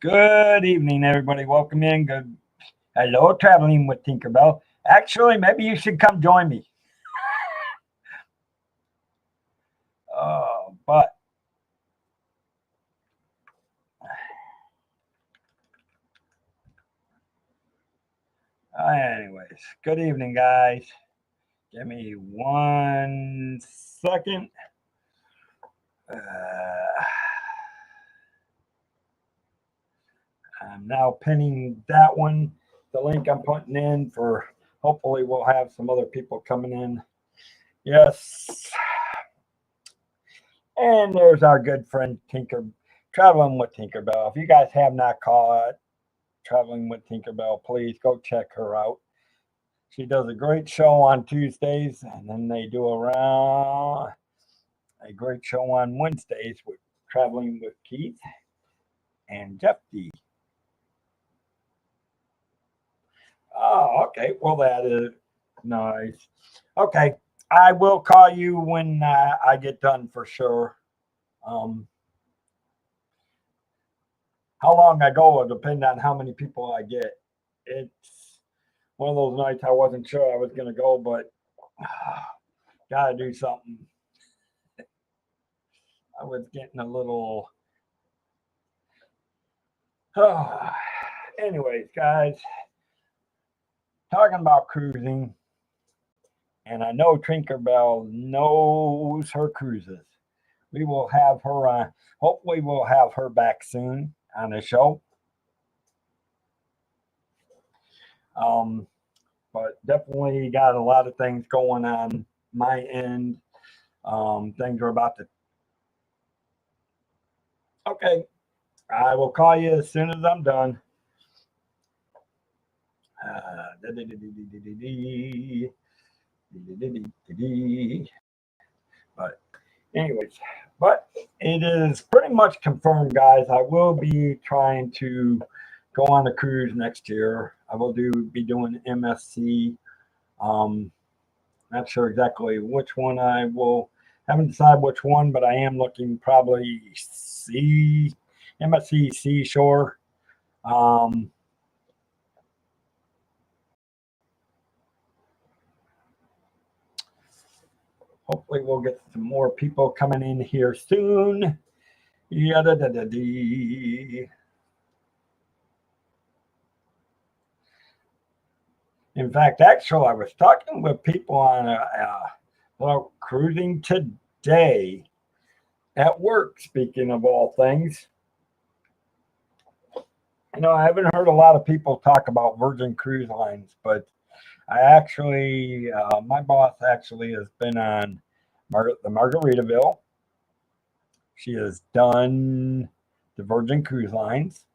Good evening, everybody. Welcome in. Good. Hello, traveling with Tinkerbell. Actually, maybe you should come join me. But anyways, good evening, guys. Give me 1 second. I'm now pinning that one. The link I'm putting in for. Hopefully, we'll have some other people coming in. Yes. And there's our good friend Tinker, traveling with Tinkerbell. If you guys have not caught Traveling with Tinkerbell, please go check her out. She does a great show on Tuesdays, and then they do a great show on Wednesdays with Traveling with Keith and Jeff D. Oh, okay. Well, that is nice. Okay. I will call you when I get done for sure. Um, how long I go will depend on how many people I get. It's one of those nights I wasn't sure I was going to go, but gotta do something. I was getting a little. Anyways, guys, talking about cruising, and I know Tinkerbell knows her cruises. We will have her on. Hopefully, we'll have her back soon on the show. But definitely got a lot of things going on my end. Things are about to. Okay, I will call you as soon as I'm done. But anyways, but it is pretty much confirmed, guys. I will be trying to go on a cruise next year. I will be doing MSC. Not sure exactly which one I will. Haven't decided which one, but I am looking probably MSC Seashore. Um, Hopefully, we'll get some more people coming in here soon. Yada da da dee. In fact, actually, I was talking with people on cruising today at work. Speaking of all things, I haven't heard a lot of people talk about Virgin Cruise Lines, but I actually, my boss actually has been on the Margaritaville. She has done the Virgin Cruise Lines.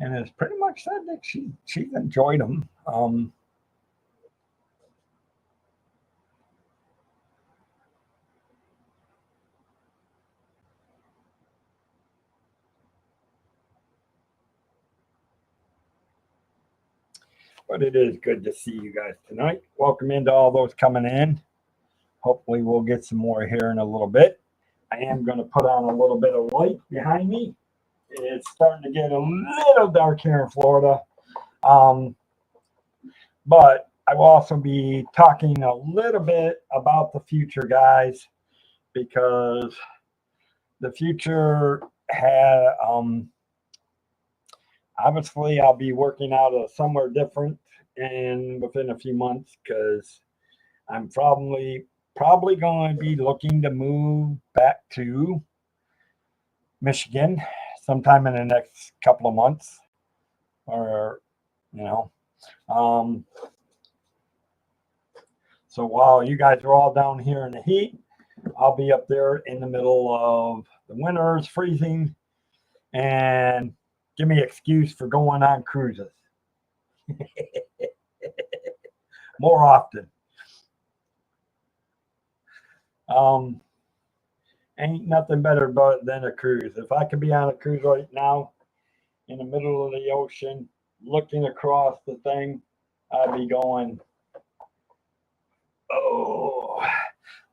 And has pretty much said that she's enjoyed them. But it is good to see you guys tonight. Welcome into all those coming in. Hopefully, we'll get some more here in a little bit. I am going to put on a little bit of light behind me. It's starting to get a little dark here in Florida. But I will also be talking a little bit about the future, guys, because the future had obviously I'll be working out of somewhere different and within a few months because I'm probably going to be looking to move back to Michigan sometime in the next couple of months, or so while you guys are all down here in the heat, I'll be up there in the middle of the winters, freezing, and give me an excuse for going on cruises more often. Ain't nothing better than a cruise. If I could be on a cruise right now in the middle of the ocean, looking across the thing, I'd be going, oh.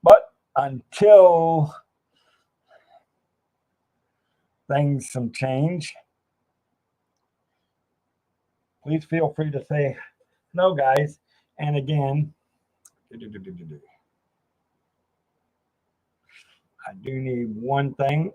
But until things some change. Please feel free to say no, guys. And again, I do need one thing.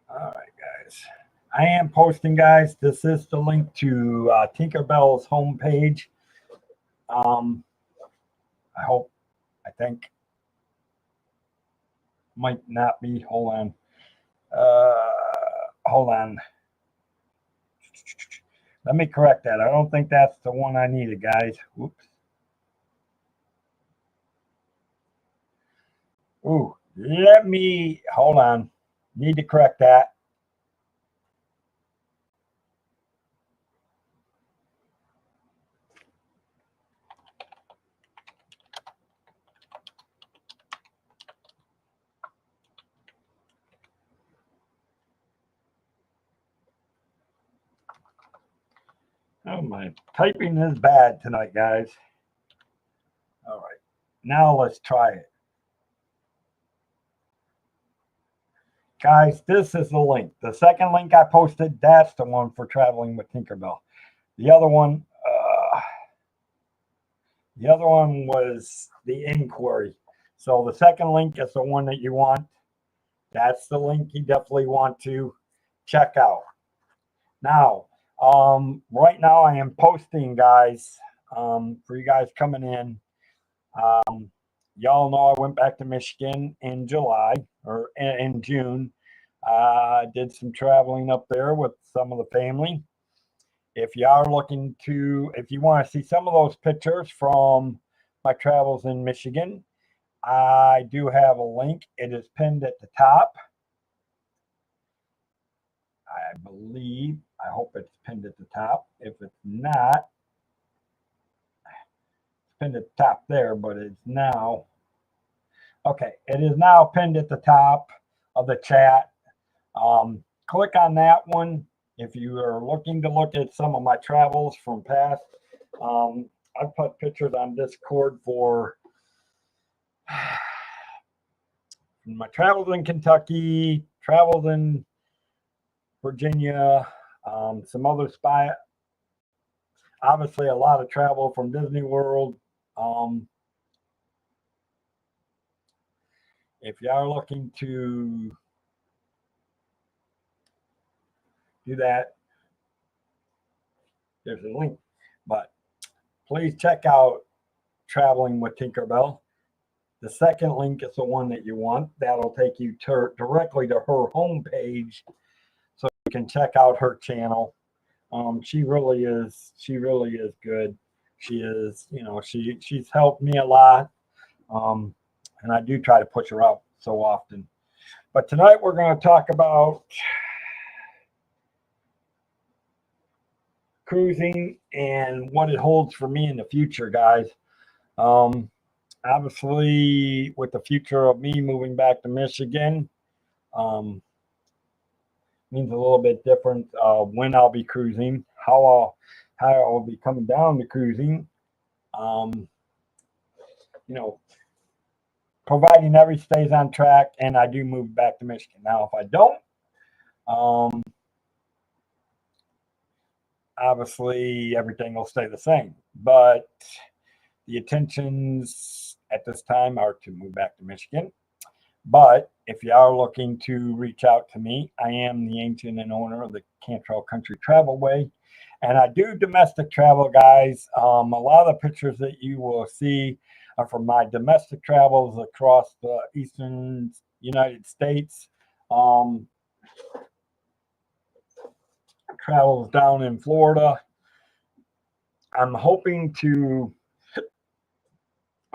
All right, guys. I am posting, guys. This is the link to Tinkerbell's homepage. I hope, I think, might not be. Hold on. Hold on. Let me correct that. I don't think that's the one I needed, guys. Whoops. Ooh, let me, hold on. Need to correct that. Oh, my typing is bad tonight, guys. All right. Now let's try it. Guys, this is the link. The second link I posted, that's the one for traveling with Tinkerbell. The other one was the inquiry. So the second link is the one that you want. That's the link you definitely want to check out. Now, right now I am posting, guys, for you guys coming in. Y'all know I went back to Michigan in July or in June. Did some traveling up there with some of the family. If you are looking to, if you want to see some of those pictures from my travels in Michigan, I do have a link. It is pinned at the top. I believe, I hope it's pinned at the top. If it's not, it's pinned at the top there, but it's now, okay, it is now pinned at the top of the chat. Click on that one if you are looking to look at some of my travels from past. I put pictures on Discord for my travels in Kentucky, travels in Virginia, some other spot. Obviously, a lot of travel from Disney World. If you are looking to do that, there's a link. But please check out Traveling with Tinkerbell. The second link is the one that you want. That'll take you directly to her homepage, so you can check out her channel. She really is good. She is, she's helped me a lot. And I do try to push her out so often. But tonight we're going to talk about cruising and what it holds for me in the future, guys. Obviously, with the future of me moving back to Michigan, means a little bit different when I'll be cruising, how I'll be coming down to cruising. Providing everything stays on track and I do move back to Michigan. Now, if I don't, obviously everything will stay the same. But the intentions at this time are to move back to Michigan. But if you are looking to reach out to me, I am the agent and owner of the Cantrell Country Travelway. And I do domestic travel, guys. A lot of the pictures that you will see are from my domestic travels across the eastern United States. Um, Travels down in Florida. I'm hoping to,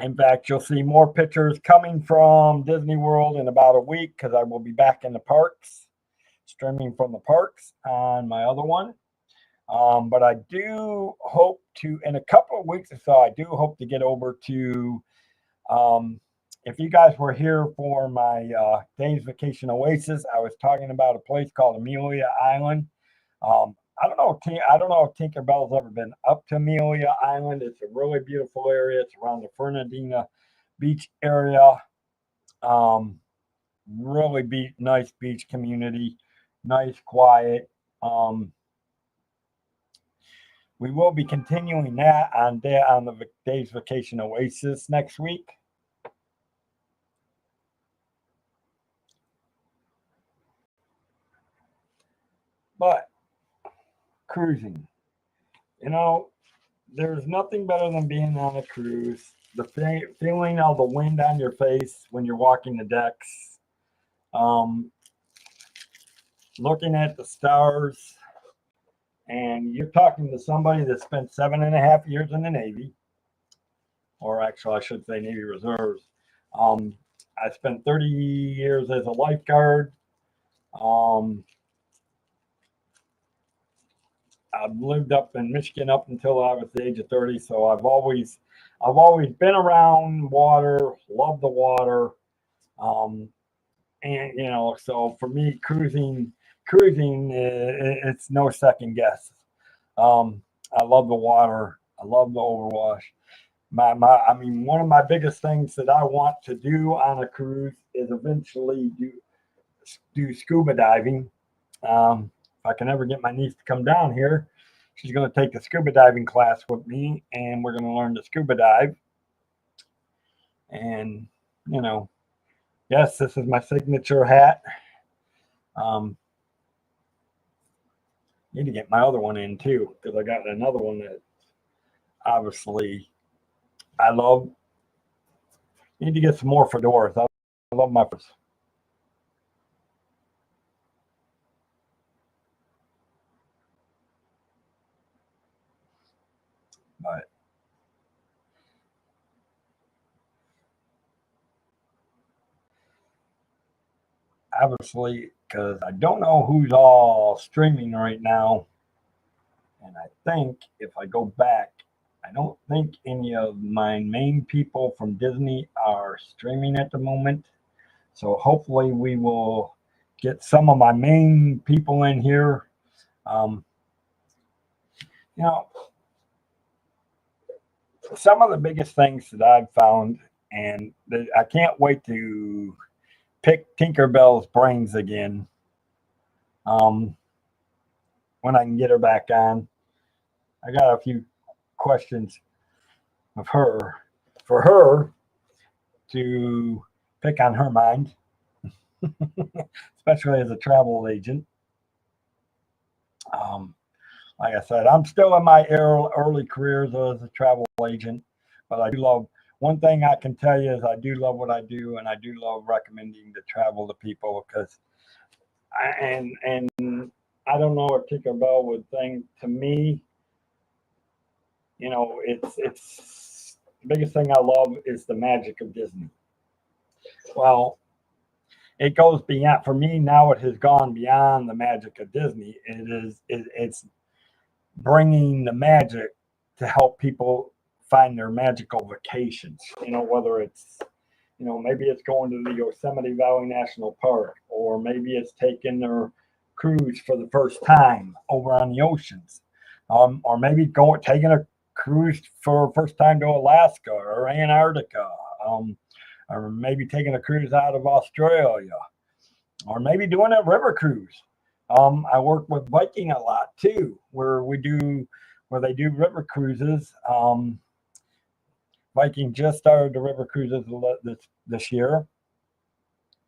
in fact, you'll see more pictures coming from Disney World in about a week because I will be back in the parks, streaming from the parks on my other one. But I do hope to, in a couple of weeks or so, I do hope to get over to, um, if you guys were here for my Days Vacation Oasis, I was talking about a place called Amelia Island. I don't know if Tinkerbell's ever been up to Amelia Island. It's a really beautiful area. It's around the Fernandina Beach area. Um, really nice beach community, nice, quiet. Um, we will be continuing that on the Days Vacation Oasis next week. But cruising, you know, there's nothing better than being on a cruise. The feeling of the wind on your face when you're walking the decks, um, looking at the stars, and you're talking to somebody that spent 7.5 years in the Navy, or actually, I should say Navy Reserves. Um, I spent 30 years as a lifeguard. Um, I've lived up in Michigan up until I was the age of 30, so I've always been around water, love the water, um, and so for me, cruising, it's no second guess. I love the water. I love the overwash. I mean, one of my biggest things that I want to do on a cruise is eventually do scuba diving. If I can ever get my niece to come down here, she's going to take a scuba diving class with me, and we're going to learn to scuba dive. And you know, yes, this is my signature hat. Um, Need to get my other one in too because I got another one that obviously I love. Need to get some more fedoras. I love my fedoras. But obviously, because I don't know who's all streaming right now, and I think if I go back, I don't think any of my main people from Disney are streaming at the moment. So hopefully we will get some of my main people in here. Um, you know, some of the biggest things that I've found, and that I can't wait to pick Tinkerbell's brains again um, when I can get her back on. I got a few questions of her for her to pick on her mind, especially as a travel agent. Um, like I said, I'm still in my early careers as a travel agent, but I do love. One thing I can tell you is I do love what I do, and I do love recommending to travel to people because and I don't know what Tinkerbell would think. To me, it's the biggest thing I love is the magic of Disney. Well, it goes beyond for me now. It has gone beyond the magic of Disney. It's bringing the magic to help people find their magical vacations. Whether it's maybe it's going to the Yosemite Valley National Park, or maybe it's taking their cruise for the first time over on the oceans, or maybe taking a cruise for the first time to Alaska or Antarctica, um, or maybe taking a cruise out of Australia, or maybe doing a river cruise. I work with Viking a lot too, where they do river cruises. Viking just started the river cruises this year,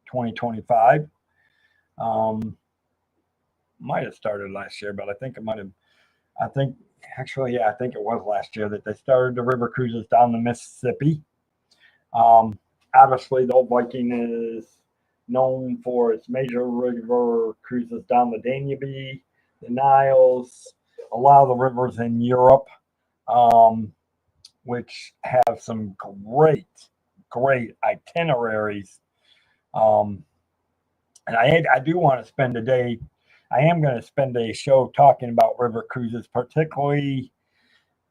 2025. Might have started last year, but I think it might have. I think actually, yeah, I think it was last year that they started the river cruises down the Mississippi. Um, Obviously, the Old Viking is known for its major river cruises down the Danube, the Niles, a lot of the rivers in Europe, um, which have some great itineraries. Um, and I do want to spend a day. I am going to spend a show talking about river cruises, particularly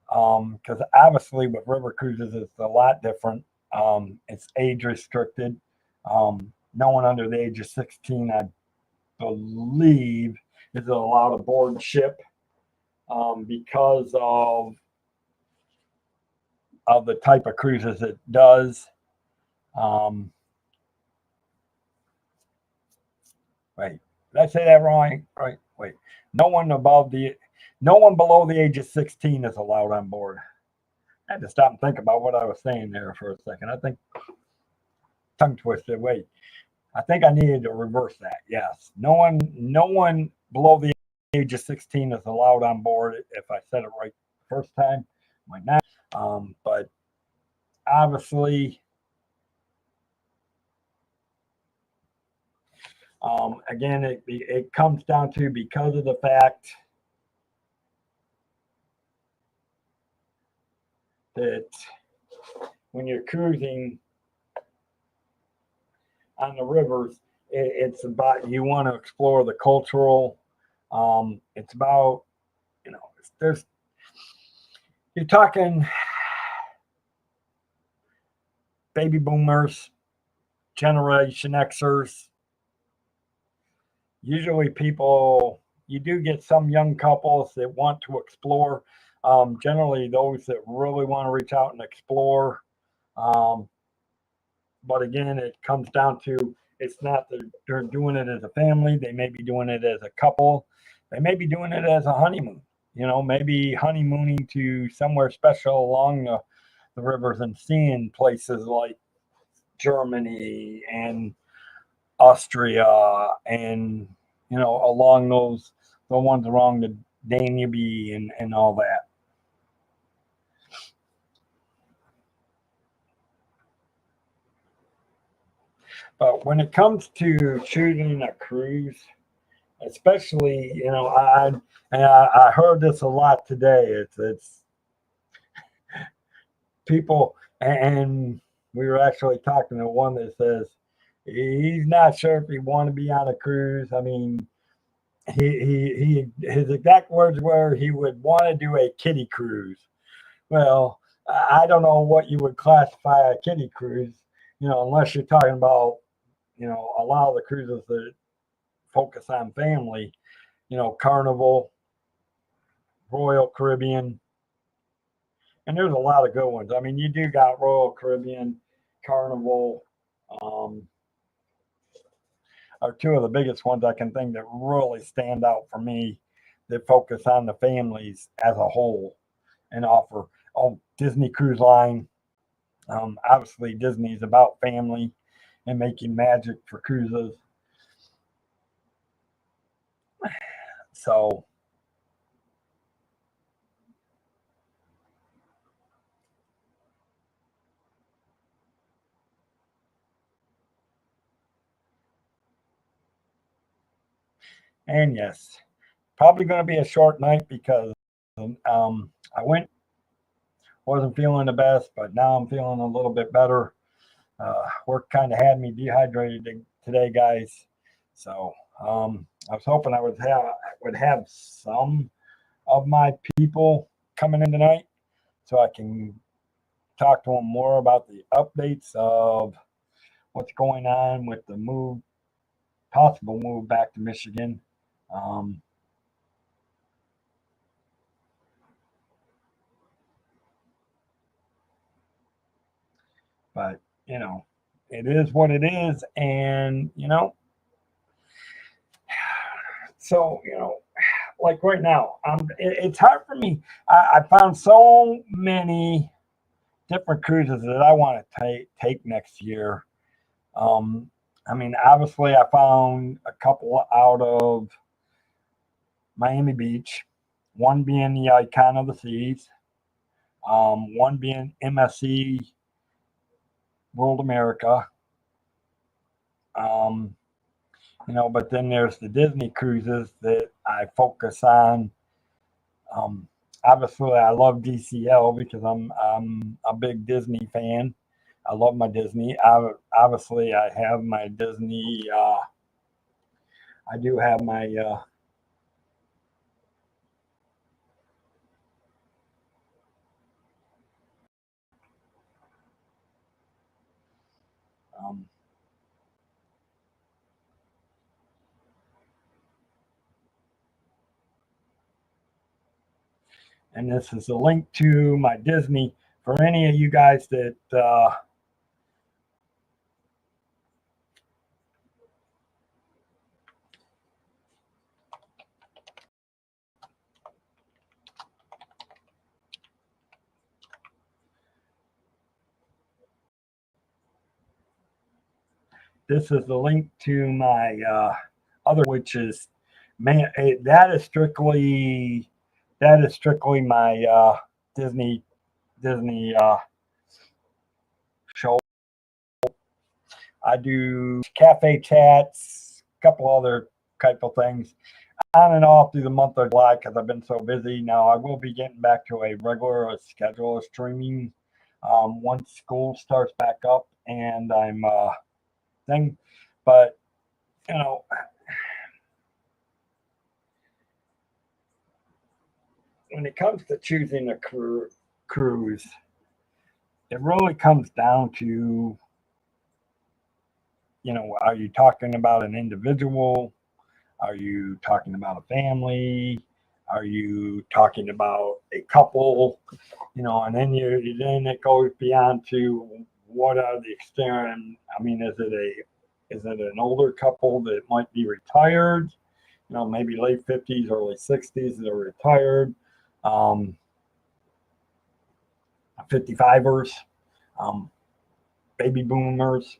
because obviously with river cruises it's a lot different. It's age restricted. No one under the age of 16, I believe, is allowed aboard ship because of the type of cruises it does. Um, Wait, did I say that wrong? Right. Wait. No one above the no one below the age of 16 is allowed on board. I had to stop and think about what I was saying there for a second. I think tongue twisted. Wait. I think I needed to reverse that. Yes. No one below the age of 16 is allowed on board. If I said it right the first time, might not. But obviously, again, it comes down to because of the fact that when you're cruising on the rivers, it's about you want to explore the cultural. It's about there's you're talking baby boomers, Generation Xers. Usually, people you do get some young couples that want to explore. Generally, those that really want to reach out and explore. Um, but again, it comes down to it's not that they're doing it as a family. They may be doing it as a couple. They may be doing it as a honeymoon. Maybe honeymooning to somewhere special along the rivers and seeing places like Germany and Austria and along the ones along the Danube and all that. But when it comes to choosing a cruise, especially I heard this a lot today. It's people, and we were actually talking to one that says he's not sure if he want to be on a cruise. I mean, his exact words were he would want to do a kiddie cruise. Well, I don't know what you would classify a kiddie cruise, unless you're talking about a lot of the cruises that focus on family, Carnival, Royal Caribbean, and there's a lot of good ones. I mean, you do got Royal Caribbean, Carnival, um, are two of the biggest ones I can think that really stand out for me that focus on the families as a whole and offer. Oh, Disney Cruise Line. Obviously, Disney is about family and making magic for cruises. So, and yes, probably going to be a short night because I wasn't feeling the best, but now I'm feeling a little bit better. Work kind of had me dehydrated today, guys. So I was hoping I would have some of my people coming in tonight, so I can talk to them more about the updates of what's going on with the possible move back to Michigan. Um, but it is what it is, and so like right now, it's hard for me. I found so many different cruises that I want to take next year. Um, I mean, obviously, I found a couple out of Miami Beach, one being the Icon of the Seas, one being MSC World America. Um, but then there's the Disney cruises that I focus on. Um, Obviously, I love DCL because I'm a big Disney fan. I love my Disney. Obviously, I have my Disney. I do have my. Um, and this is a link to my Disney for any of you guys that this is the link to my other, which is man, that is strictly my Disney show. I do cafe chats, a couple other type of things on and off through the month of July because I've been so busy. Now I will be getting back to a regular schedule of streaming once school starts back up and I'm thing. But you know, when it comes to choosing a cruise, it really comes down to, are you talking about an individual? Are you talking about a family? Are you talking about a couple? And then it goes beyond to what are the extent. I mean, is it an older couple that might be retired? Maybe late 50s, early 60s that are retired. Um, 55ers, baby boomers,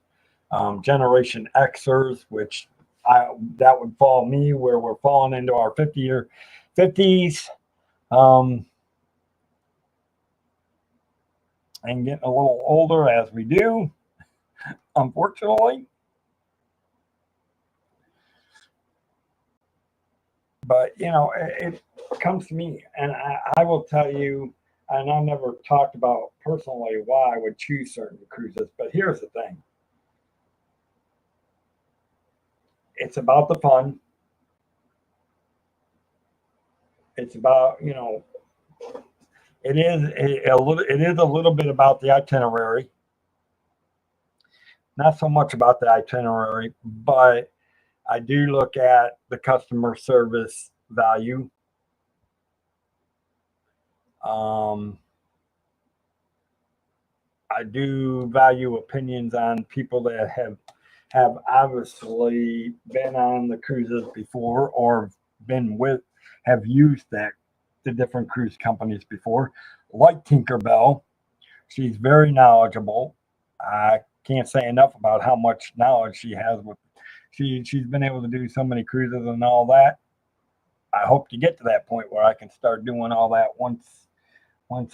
Generation Xers, which that would fall me where we're falling into our 50s, and getting a little older as we do, unfortunately. But it comes to me, and I will tell you, and I never talked about personally why I would choose certain cruises. But here's the thing: it's about the fun. It's about it is a little bit about the itinerary. Not so much about the itinerary, but I do look at the customer service value. Um, I do value opinions on people that have obviously been on the cruises before or been with have used the different cruise companies before. Like Tinkerbell, she's very knowledgeable. I can't say enough about how much knowledge she has with she's been able to do so many cruises and all that. I hope to get to that point where I can start doing all that once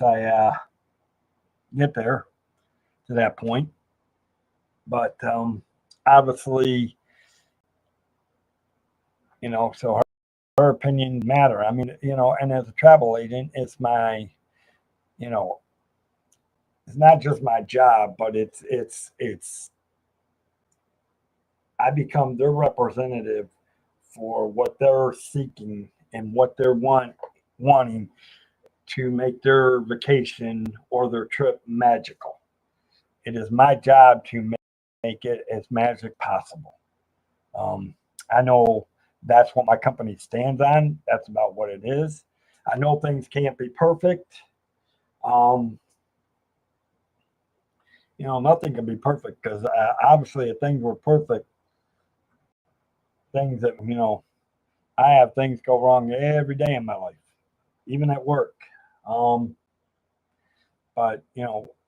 I get there to that point. But obviously, so her opinions matter. I mean, and as a travel agent, you know, it's not just my job, but it's I become their representative for what they're seeking and what they're wanting to make their vacation or their trip magical. It is my job to make it as magic possible. Um, I know that's what my company stands on. That's about what it is. I know things can't be perfect. Um, nothing can be perfect because obviously, if things were perfect, things that I have things go wrong every day in my life, even at work. Um, but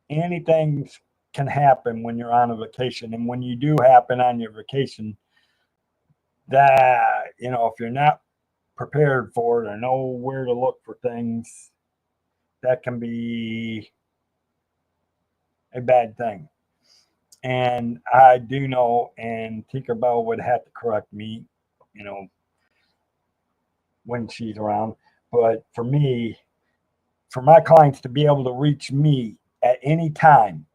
anything. can happen when you're on a vacation. And when you do happen on your vacation, that, if you're not prepared for it or know where to look for things, that can be a bad thing. And I do know, and Tinkerbell would have to correct me, you know, when she's around. But for me, for my clients to be able to reach me at any time,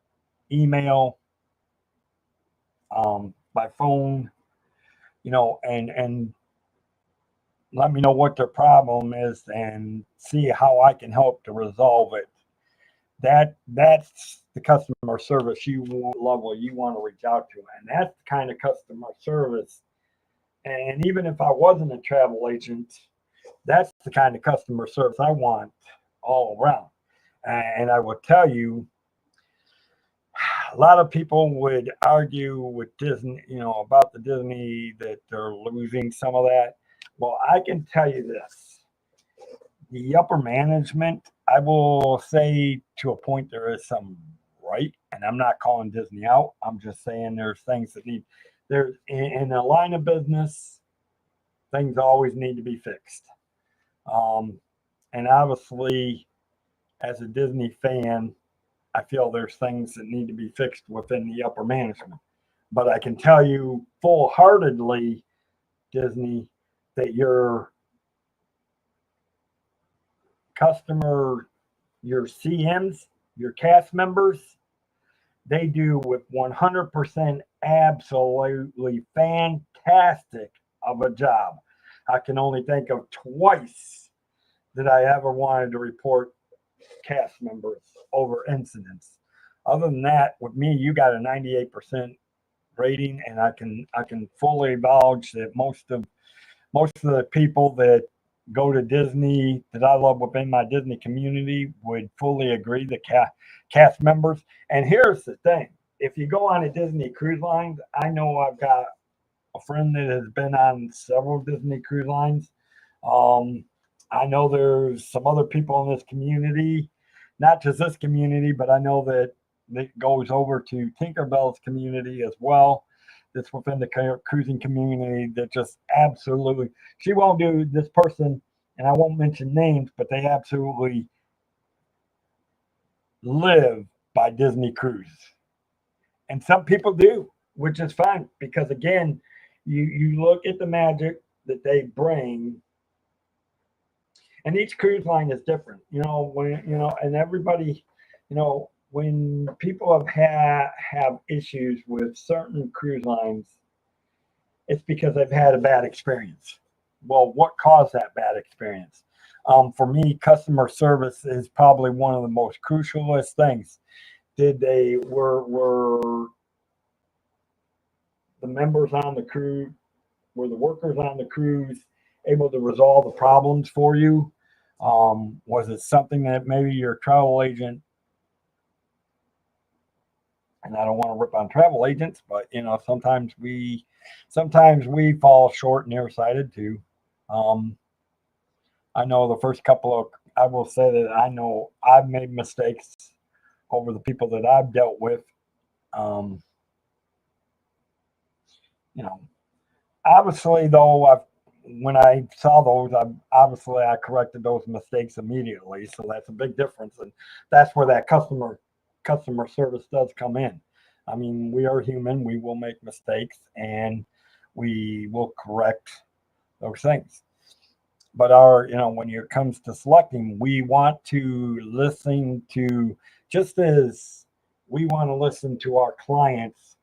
email, by phone, and let me know what their problem is and see how I can help to resolve it. That's the customer service level you want to reach out to, and that's the kind of customer service. And even if I wasn't a travel agent, that's the kind of customer service I want all around. And I will tell you, a lot of people would argue with Disney, about the Disney that they're losing some of that. Well, I can tell you this: the upper management, I will say to a point there is some right, and I'm not calling Disney out. I'm just saying there's things that need there's in a line of business, things always need to be fixed. Um, and obviously, as a Disney fan, I feel there's things that need to be fixed within the upper management. But I can tell you full heartedly, Disney, that your customer, your CMs, your cast members, they do with 100% absolutely fantastic of a job. I can only think of twice that I ever wanted to report cast members over incidents. Other than that, with me, you got a 98% rating, and I can fully vouch that most of the people that go to Disney that I love within my Disney community would fully agree. The cast members. And here's the thing: if you go on a Disney cruise line, I know I've got a friend that has been on several Disney cruise lines. Um, I know there's some other people in this community, not just this community, but I know that it goes over to Tinkerbell's community as well. That's within the cruising community that just absolutely, she won't do this person, and I won't mention names, but they absolutely live by Disney Cruise. And some people do, which is fine because, again, you look at the magic that they bring, and each cruise line is different. And everybody, when people have issues with certain cruise lines, it's because they've had a bad experience. Well, what caused that bad experience? For me, customer service is probably one of the most crucialist things. Did they were the members on the cruise, were the workers on the cruise able to resolve the problems for you? Was it something that maybe your travel agent, and I don't want to rip on travel agents, but sometimes we fall short nearsighted too. Um, I know the first couple of, I will say that I know I've made mistakes over the people that I've dealt with. Um, you know, obviously though, when I saw those, I corrected those mistakes immediately. So that's a big difference, and that's where that customer service does come in. I mean, we are human; we will make mistakes, and we will correct those things. But when it comes to selecting, we want to listen to, just as we want to listen to our clients.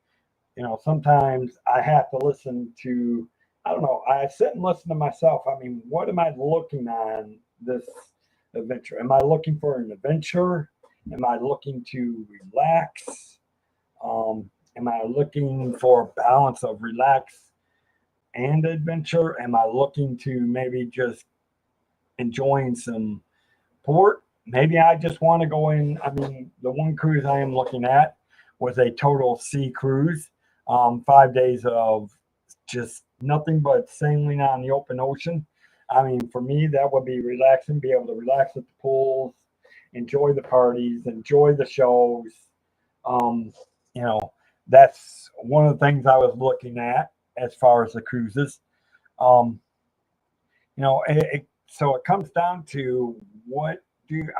Sometimes I have to listen to, I don't know, I sit and listen to myself. I mean, what am I looking on this adventure? Am I looking for an adventure? Am I looking to relax? Am I looking for a balance of relax and adventure? Am I looking to maybe just enjoying some port? Maybe I just want to go in. I mean, the one cruise I am looking at was a total sea cruise, 5 days of just nothing but sailing on the open ocean. I mean, for me, that would be relaxing, be able to relax at the pools, enjoy the parties, enjoy the shows. Um, that's one of the things I was looking at as far as the cruises. Um, so it comes down to what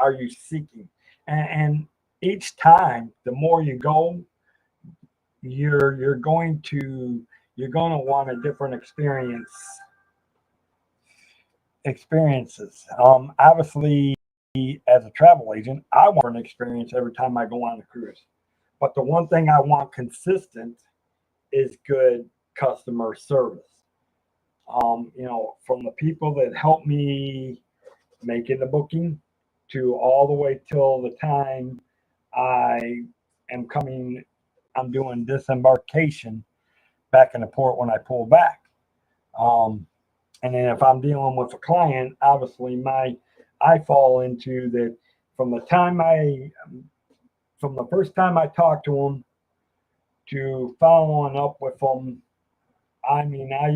are you seeking, and each time, the more you go, you're going to want a different experiences. Obviously, as a travel agent, I want an experience every time I go on a cruise. But the one thing I want consistent is good customer service. From the people that help me making the booking to all the way till the time I am coming, I'm doing disembarkation back in the port when I pull back. Um, and then if I'm dealing with a client, obviously I fall into that from the time from the first time I talk to them to following up with them. I mean, I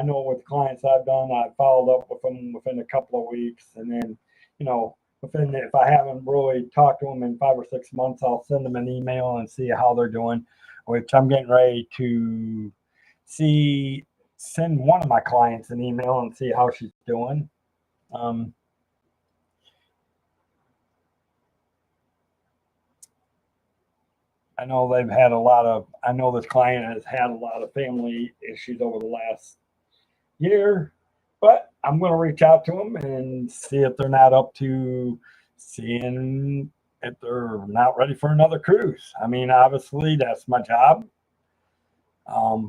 know with clients I've done, I followed up with them within a couple of weeks, and then, if I haven't really talked to them in 5 or 6 months, I'll send them an email and see how they're doing. Which I'm getting ready to send one of my clients an email and see how she's doing. Um, I know this client has had a lot of family issues over the last year, but I'm going to reach out to them and see if they're not up to seeing if they're not ready for another cruise. I mean, obviously that's my job.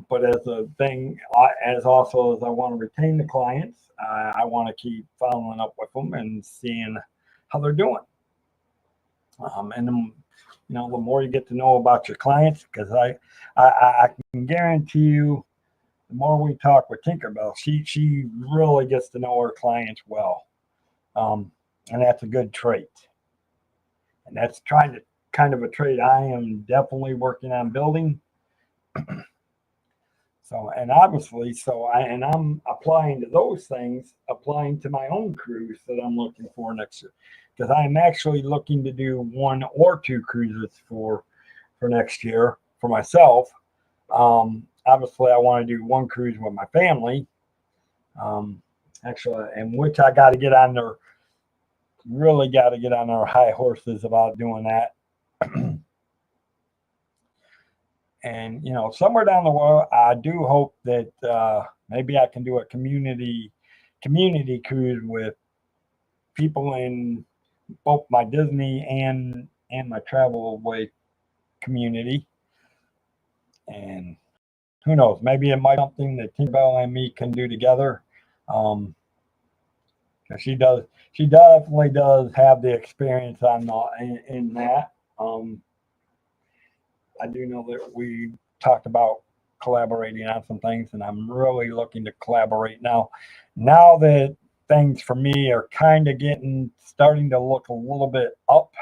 But as a thing, as also as I want to retain the clients, I want to keep following up with them and seeing how they're doing. And then, the more you get to know about your clients, because I can guarantee you, the more we talk with Tinkerbell, she really gets to know her clients well, and that's a good trait. And that's trying to kind of a trait I am definitely working on building. So, and obviously, I'm applying to those things, applying to my own cruise that I'm looking for next year, because I'm actually looking to do 1 or 2 cruises for next year for myself. Obviously, I want to do 1 cruise with my family. Actually, and which I got to get on their really got to get on our high horses about doing that. And somewhere down the road, I do hope that maybe I can do a community cruise with people in both my Disney and my travelway community. And who knows? Maybe it might be something that Tinkerbell and me can do together. Um, 'Cause she definitely does have the experience on in that. I do know that we talked about collaborating on some things, and I'm really looking to collaborate now. Now that things for me are kind of starting to look a little bit up.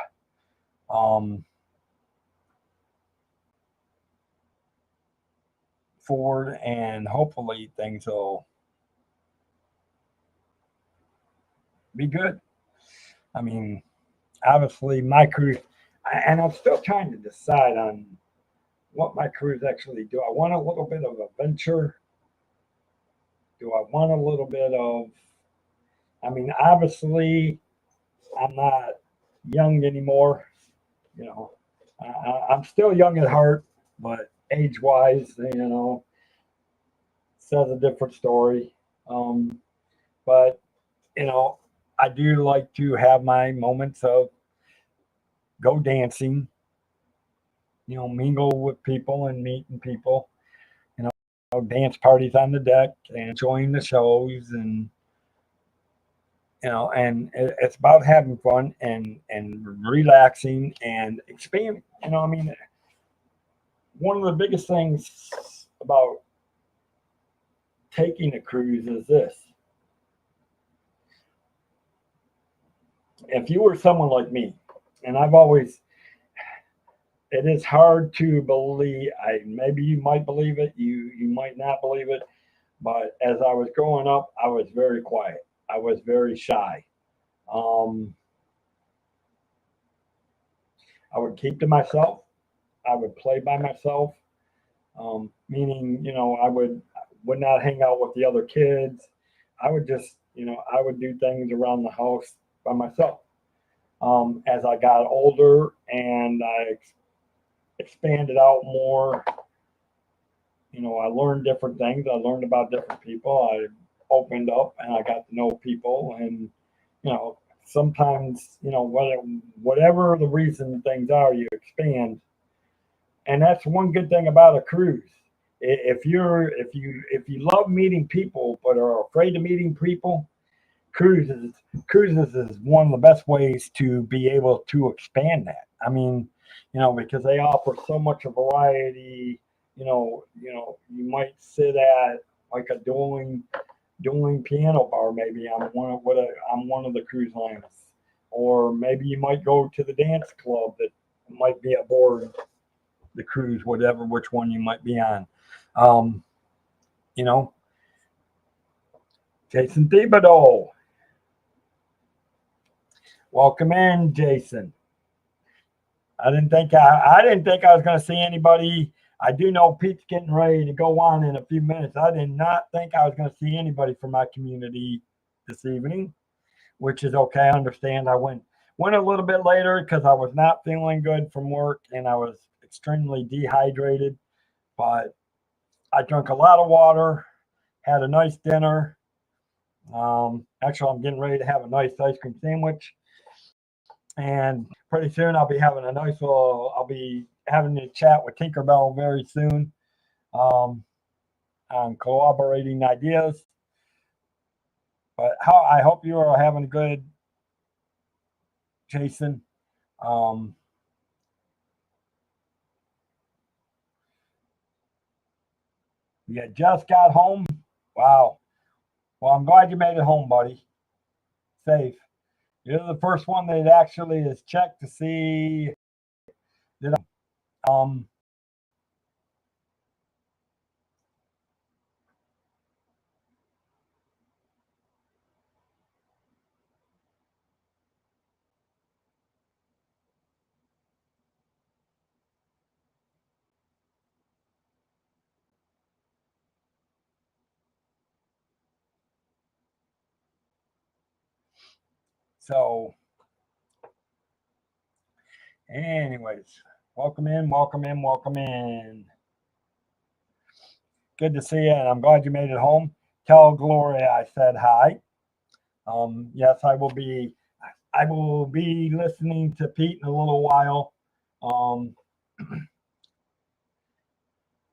Um, Forward, and hopefully things will be good. I mean, obviously my cruise, and I'm still trying to decide on what my cruise actually do. I want a little bit of adventure. Do I want a little bit of? I mean, obviously I'm not young anymore. You know, I'm still young at heart, but age wise, says a different story. Um, but you know, I do like to have my moments of go dancing, mingle with people and meeting people, you dance parties on the deck and enjoying the shows, and it's about having fun and relaxing and expanding. I mean, one of the biggest things about taking a cruise is this: if you were someone like me, and it is hard to believe. Maybe you might believe it, you might not believe it, but as I was growing up, I was very quiet. I was very shy. Um, I would keep to myself. I would play by myself, meaning, I would not hang out with the other kids. I would just, I would do things around the house by myself. As I got older and I expanded out more, I learned different things. I learned about different people. I opened up and I got to know people. And, sometimes, whatever the reason things are, you expand. And that's one good thing about a cruise. If you love meeting people but are afraid of meeting people, cruises cruises is one of the best ways to be able to expand that. I mean, because they offer so much a variety. You might sit at like a dueling piano bar. Maybe I'm one of the cruise lines, or maybe you might go to the dance club that might be aboard the cruise, whatever which one you might be on. Um, you know, Jason Thibodeau, welcome in, Jason. I didn't think I was going to see anybody. I do know Pete's getting ready to go on in a few minutes. I did not think I was going to see anybody from my community this evening, which is okay. I understand. I went a little bit later because I was not feeling good from work and I was extremely dehydrated. But I drank a lot of water, had a nice dinner. Actually, I'm getting ready to have a nice ice cream sandwich, and pretty soon I'll be having a chat with Tinkerbell very soon, um, on collaborating ideas. But how I hope you are having a good, Jason. Um, you just got home. Wow. Well, I'm glad you made it home, buddy. Safe. You're the first one that actually has checked to see that. So, anyways, welcome in, welcome in, welcome in. Good to see you, and I'm glad you made it home. Tell Gloria I said hi. Yes, I will be. I will be listening to Pete in a little while. Um,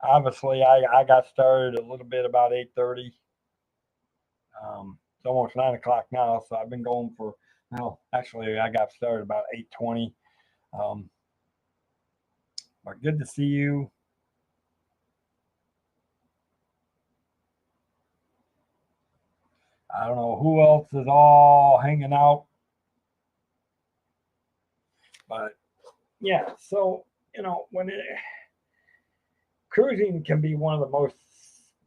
Obviously, I got started a little bit about 8:30. It's almost 9 o'clock now, so I've been going for. Well, actually, I got started about 8:20. Um, but good to see you. I don't know who else is all hanging out, but yeah. So when cruising can be one of the most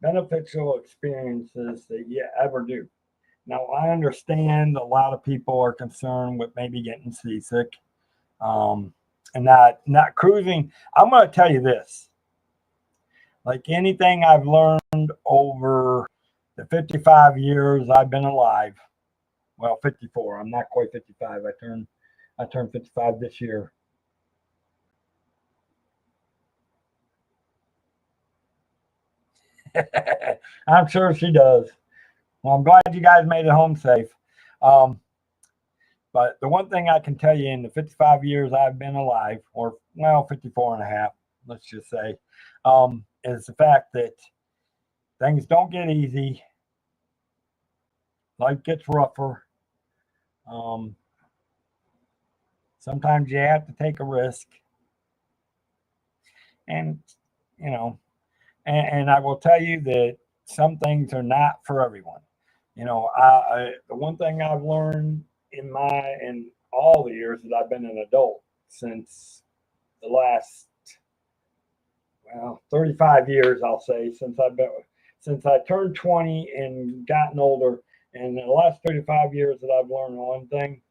beneficial experiences that you ever do. Now, I understand a lot of people are concerned with maybe getting seasick, um, and not cruising. I'm going to tell you this: like anything I've learned over the 55 years I've been alive. Well, 54. I'm not quite 55. I turned 55 this year. I'm sure she does. Well, I'm glad you guys made it home safe. Um, but the one thing I can tell you in the 55 years I've been alive, or well, 54 and a half, let's just say, is the fact that things don't get easy. Life gets rougher. Um, Sometimes you have to take a risk. And, you know, and I will tell you that some things are not for everyone. The one thing I've learned in all the years that I've been an adult, since the last, well, 35 years, I'll say, since I turned 20 and gotten older, and in the last 35 years that I've learned one thing: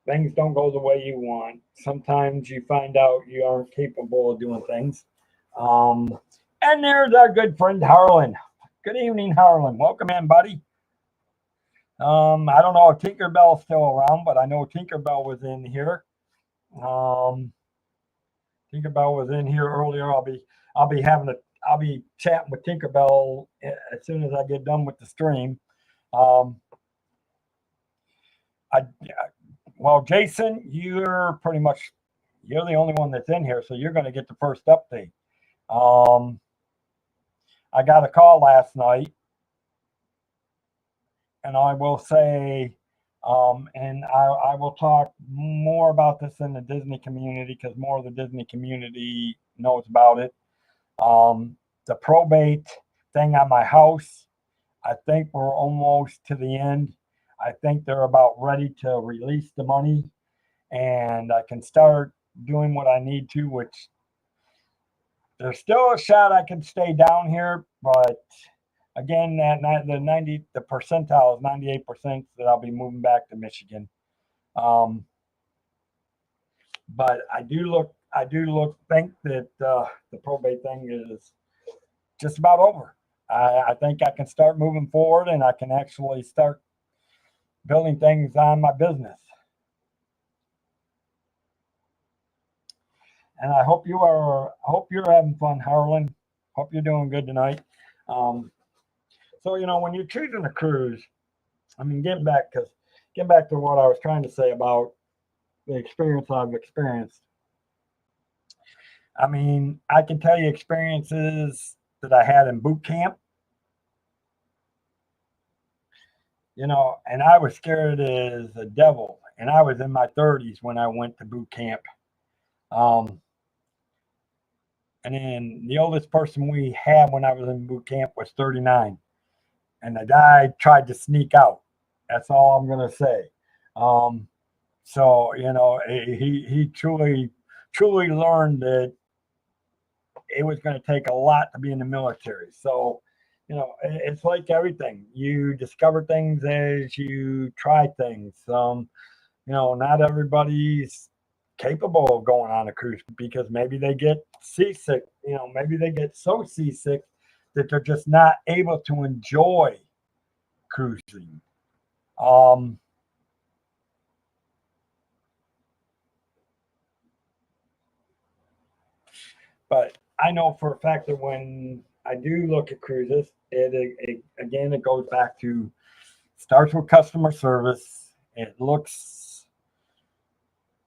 things don't go the way you want. Sometimes you find out you aren't capable of doing things. Um, and there's our good friend Harlan. Good evening, Harlan. Welcome in, buddy. I don't know if Tinkerbell's still around, but I know Tinkerbell was in here. Um, Tinkerbell was in here earlier. I'll be having a I'll be chatting with Tinkerbell as soon as I get done with the stream. Um, I well, Jason, you're the only one that's in here, so you're going to get the first update. Um, I got a call last night, and I will say, and I will talk more about this in the Disney community because more of the Disney community knows about it. The probate thing on my house, I think we're almost to the end. I think they're about ready to release the money and I can start doing what I need to, which there's still a shot I can stay down here, but again, the percentile is 98% that I'll be moving back to Michigan. Um, but think that the probate thing is just about over. I think I can start moving forward and I can actually start building things on my business. And hope you're having fun, Harlan. Hope you're doing good tonight. Um, so when you're choosing a cruise, I mean, getting back to what I was trying to say about the experience I've experienced. I mean, I can tell you experiences that I had in boot camp. And I was scared as the devil. And I was in my 30s when I went to boot camp. Um, and then the oldest person we had when I was in boot camp was 39. And the guy tried to sneak out. That's all I'm going to say. Um, so, he truly learned that it was going to take a lot to be in the military. So, it's like everything. You discover things as you try things. Not everybody's capable of going on a cruise because maybe they get seasick. Maybe they get so seasick that they're just not able to enjoy cruising. Um, but I know for a fact that when I do look at cruises, it goes back to starts with customer service. It looks,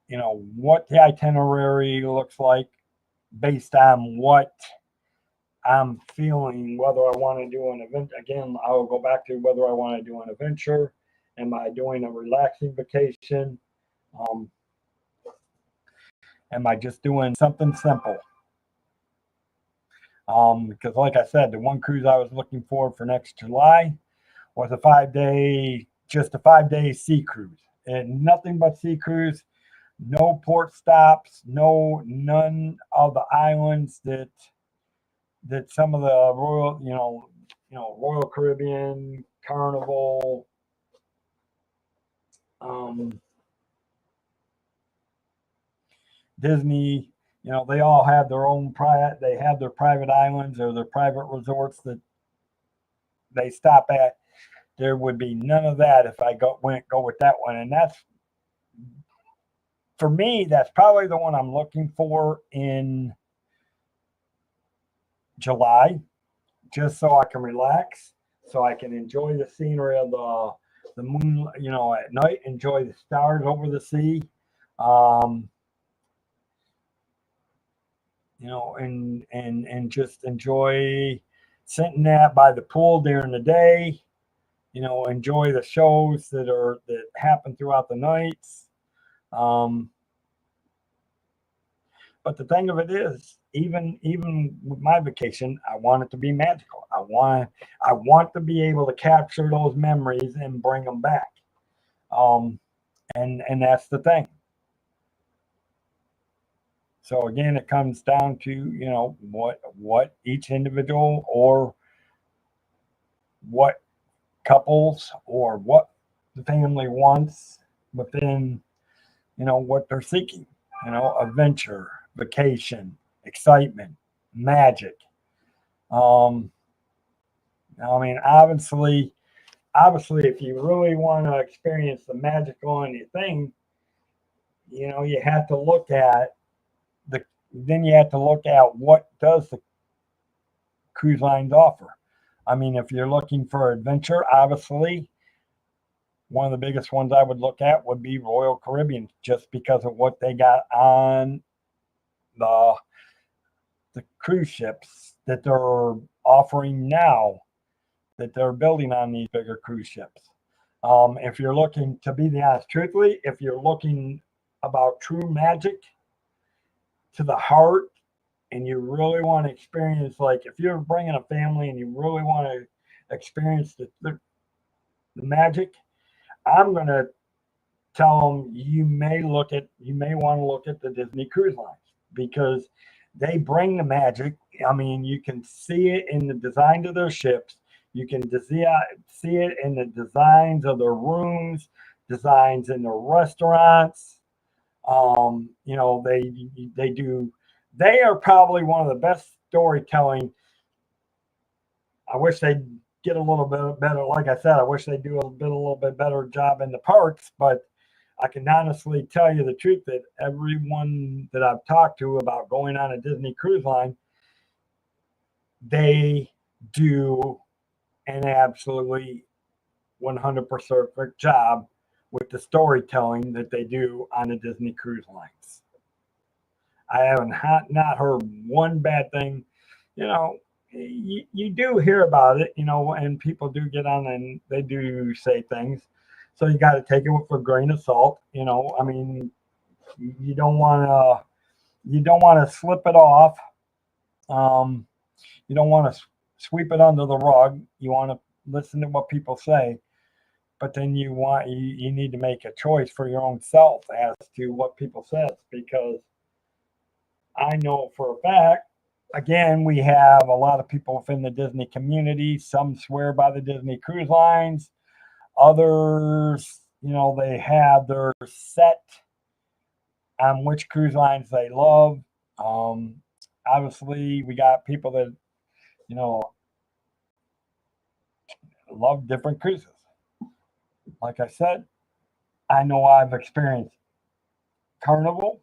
what the itinerary looks like based on what I'm feeling, whether I want to do an event. Again, I will go back to whether I want to do an adventure. Am I doing a relaxing vacation? Um, am I just doing something simple? Because, like I said, the one cruise I was looking for next July was just a 5 day sea cruise, and nothing but sea cruise. No port stops, none of the islands that some of the Royal Caribbean, Carnival, um, Disney, they all have their own they have their private islands or their private resorts that they stop at. There would be none of that if I go with that one, and that's for me. That's probably the one I'm looking for in July, just so I can relax, so I can enjoy the scenery of the moon, at night, enjoy the stars over the sea. Um, and just enjoy sitting at by the pool during the day. Enjoy the shows that happen throughout the nights. Um, but the thing of it is, even with my vacation, I want it to be magical. I want to be able to capture those memories and bring them back. Um, and that's the thing. So again, it comes down to what each individual or what couples or what the family wants within what they're seeking. Adventure, vacation, excitement, magic. Um, I mean, obviously, if you really want to experience the magic on your thing, you have to look at the. Then you have to look at what does the cruise lines offer. I mean, if you're looking for adventure, obviously, one of the biggest ones I would look at would be Royal Caribbean, just because of what they got on the the cruise ships that they're offering now, that they're building on these bigger cruise ships. If you're looking, to be the honest, truthfully, if you're looking about true magic to the heart, and you really want to experience, like if you're bringing a family and you really want to experience the magic, I'm going to tell them you may want to look at the Disney cruise lines, because they bring the magic. I mean, you can see it in the design of their ships. You can see it in the designs of their rooms, designs in their restaurants. They do. They are probably one of the best storytelling. I wish they'd get a little bit better. Like I said, I wish they'd do a little bit better job in the parks. But I can honestly tell you the truth that everyone that I've talked to about going on a Disney cruise line, they do an absolutely 100% perfect job with the storytelling that they do on the Disney cruise lines. I haven't not heard one bad thing. You know, you do hear about it, and people do get on and they do say things. So you got to take it with a grain of salt. I mean, you don't want to slip it off. Um, you don't want to sweep it under the rug. You want to listen to what people say, but then you need to make a choice for your own self as to what people says, because I know for a fact, again, we have a lot of people within the Disney community. Some swear by the Disney cruise lines. Others, they have their set on which cruise lines they love. Um, Obviously, we got people that, you know, love different cruises. Like I said, I know I've experienced Carnival.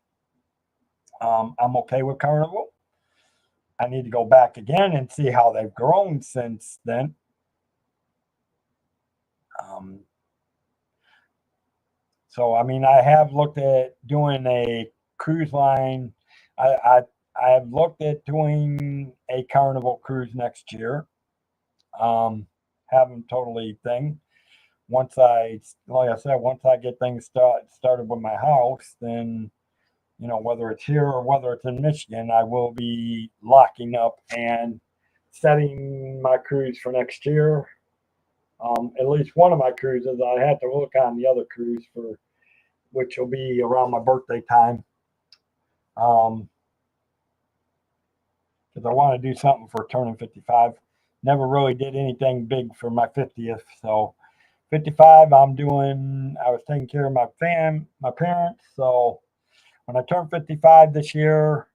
I'm okay with Carnival. I need to go back again and see how they've grown since then. Um, so, I mean, I have looked at doing a cruise line. I, I I have looked at doing a Carnival cruise next year. Haven't totally thing. Like I said, once I get things started with my house, then whether it's here or whether it's in Michigan, I will be locking up and setting my cruise for next year. At least one of my cruises, I had to look on the other cruise for which will be around my birthday time. Um, because I want to do something for turning 55. Never really did anything big for my 50th. So 55, I was taking care of my parents. So when I turn 55 this year,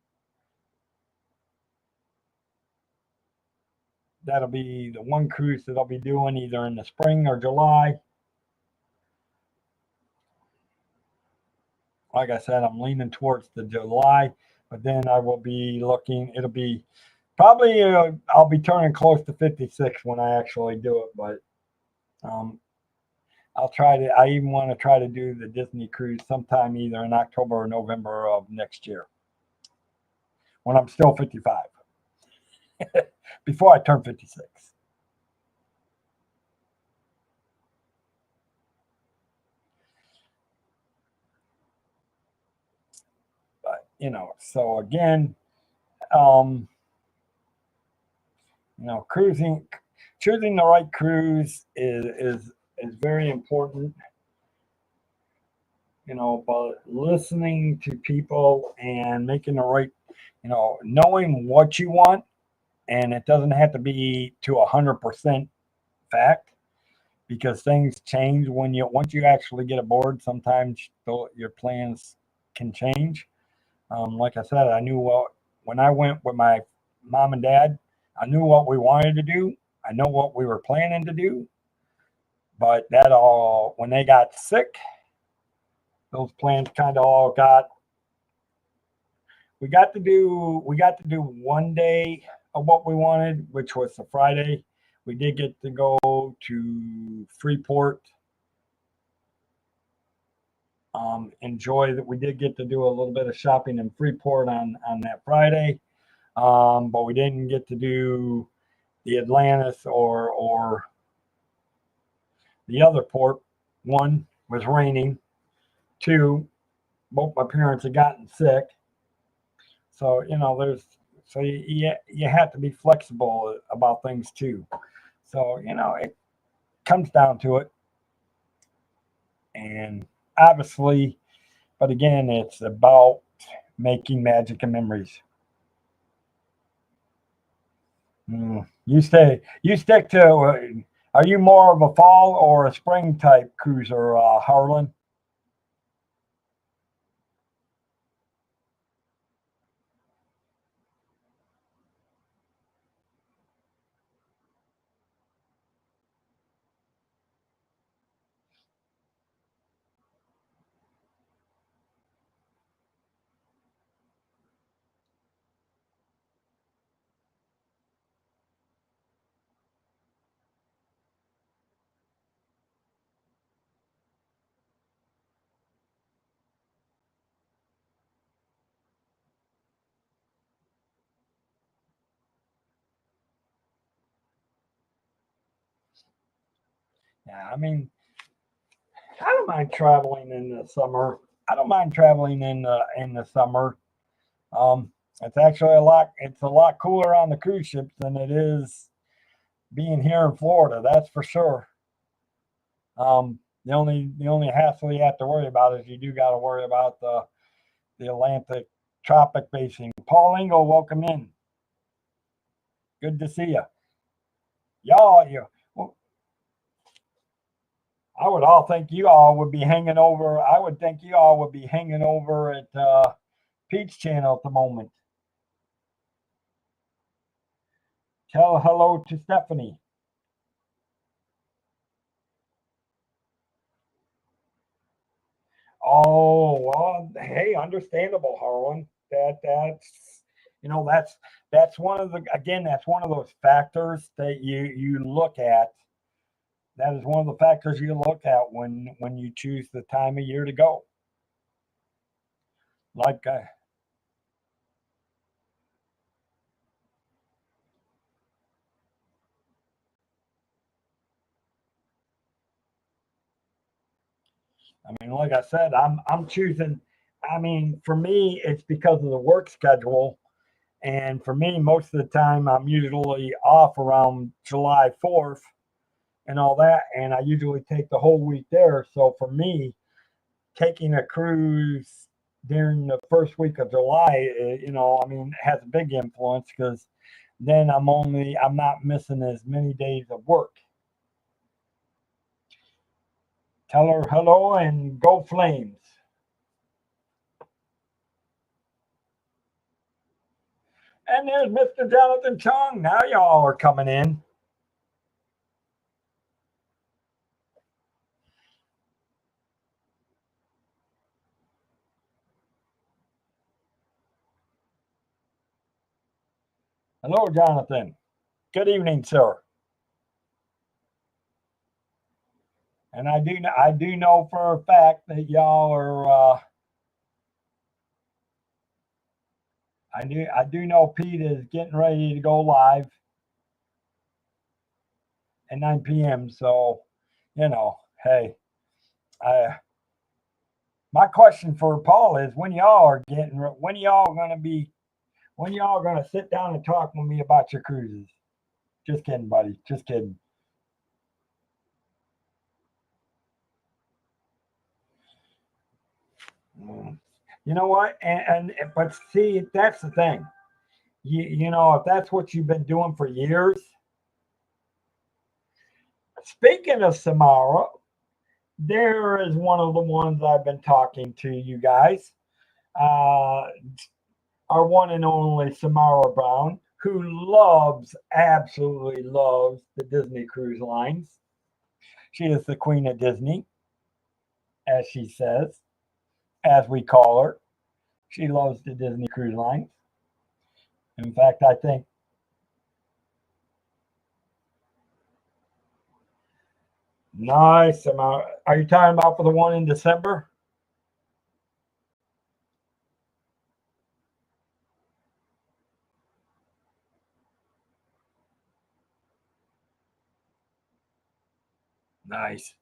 that'll be the one cruise that I'll be doing either in the spring or July. Like I said, I'm leaning towards the July, but then I will be looking, it'll be probably, I'll be turning close to 56 when I actually do it, but um, I even want to try to do the Disney cruise sometime either in October or November of next year when I'm still 55, before I turn 56. But, so again, um, cruising, choosing the right cruise is very important. But listening to people and making the right, knowing what you want, and it doesn't have to be to 100% fact, because things change when you once you actually get aboard. Sometimes your plans can change. Like I said, I knew what when I went with my mom and dad, I knew what we wanted to do. I know what we were planning to do, but that all when they got sick, those plans kind of all got. We got to do one day of what we wanted, which was the Friday. We did get to go to Freeport. Enjoy that we did get to do a little bit of shopping in Freeport on that Friday, but we didn't get to do the Atlantis or the other port. One was raining. Two, both my parents had gotten sick. So you have to be flexible about things too. So it comes down to it, and obviously, but again, it's about making magic and memories. You stick to. Are you more of a fall or a spring type cruiser, Harlan? Yeah, I mean, I don't mind traveling in the summer. I don't mind traveling in the summer. Um, it's actually a lot. It's a lot cooler on the cruise ships than it is being here in Florida. That's for sure. The only hassle you have to worry about is you do got to worry about the Atlantic tropic basin. Paul Engel, welcome in. Good to see you. Y'all, well, I would all think you all would be hanging over. I would think you all would be hanging over at Pete's channel at the moment. Tell hello to Stephanie. Oh, well, hey, understandable, Harlan. That's one of the again, that's one of those factors that you look at. That is one of the factors you look at when you choose the time of year to go. Like, like I said, I'm choosing. I mean, for me, it's because of the work schedule. And for me, most of the time, I'm usually off around July 4th and all that. And I usually take the whole week there. So for me, taking a cruise during the first week of July, I mean, has a big influence because then I'm not missing as many days of work. Tell her hello and go Flames. And there's Mr. Jonathan Chung. Now y'all are coming in. Hello, Jonathan. Good evening, sir. And I do know for a fact that y'all are. I do know Pete is getting ready to go live at 9 p.m. So, hey, I, my question for Paul is when y'all gonna sit down and talk with me about your cruises? Just kidding, buddy. Just kidding. Mm. You know what? But see, that's the thing. If that's what you've been doing for years, Speaking of Samara, there is one of the ones I've been talking to you guys. Uh, our one and only Samara Brown, who absolutely loves the Disney cruise lines. She is the queen of Disney, as she says, as we call her. She loves the Disney cruise lines. In fact, I think nice. Are you talking about for the one in December? Nice.